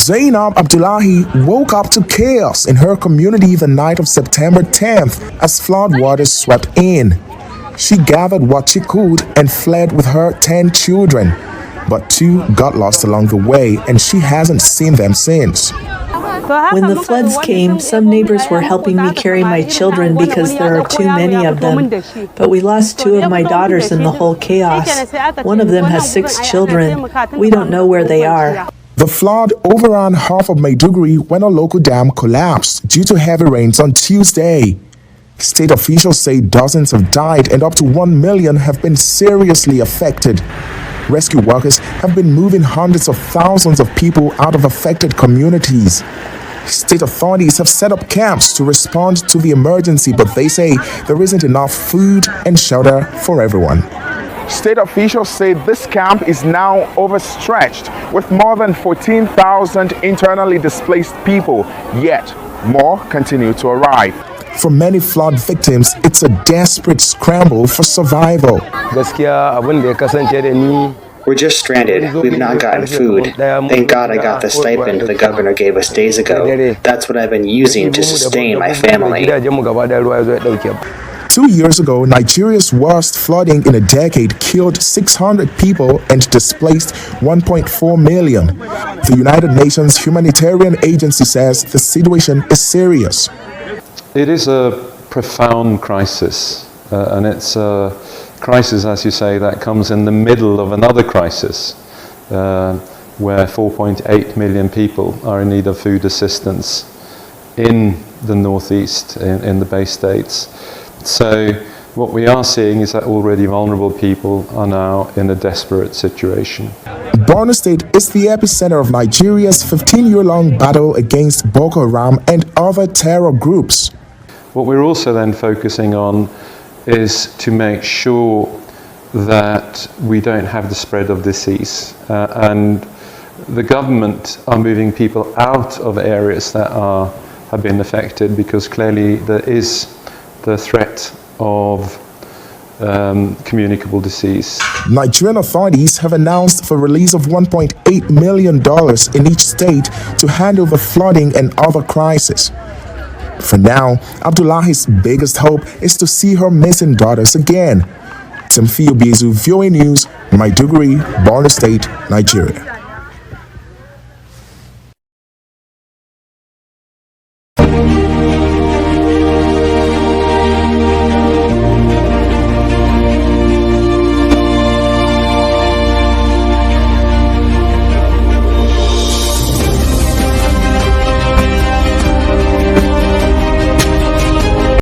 Zainab Abdullahi woke up to chaos in her community the night of September 10th as flood waters swept in. She gathered what she could and fled with her 10 children, but 2 got lost along the way and she hasn't seen them since. When the floods came, some neighbors were helping me carry my children because there are too many of them. But we lost 2 of my daughters in the whole chaos. One of them has 6 children. We don't know where they are. The flood overran half of Maidgurui when a local dam collapsed due to heavy rains on Tuesday. State officials say dozens have died and up to 1 million have been seriously affected. Rescue workers have been moving hundreds of thousands of people out of affected communities. State authorities have set up camps to respond to the emergency, but they say there isn't enough food and shelter for everyone. State officials say this camp is now overstretched with more than 14,000 internally displaced people, yet more continue to arrive. For many flood victims, it's a desperate scramble for survival. We're just stranded. We've not gotten food. Thank God I got the stipend the governor gave us days ago. That's what I've been using to sustain my family. 2 years ago, Nigeria's worst flooding in a decade killed 600 people and displaced 1.4 million. The United Nations Humanitarian Agency says the situation is serious. It is a profound crisis, and it's a crisis, as you say, that comes in the middle of another crisis, where 4.8 million people are in need of food assistance in the northeast, in the Bay States. So what we are seeing is that already vulnerable people are now in a desperate situation. Borno State is the epicenter of Nigeria's 15-year-long battle against Boko Haram and other terror groups. What we're also then focusing on is to make sure that we don't have the spread of disease. And the government are moving people out of areas that have been affected because clearly there is the threat of communicable disease. Nigerian authorities have announced the release of $1.8 million in each state to handle the flooding and other crises. For now, Abdullahi's biggest hope is to see her missing daughters again. Timothy Obiezu, VOA News, Maidgurui, Borno State, Nigeria.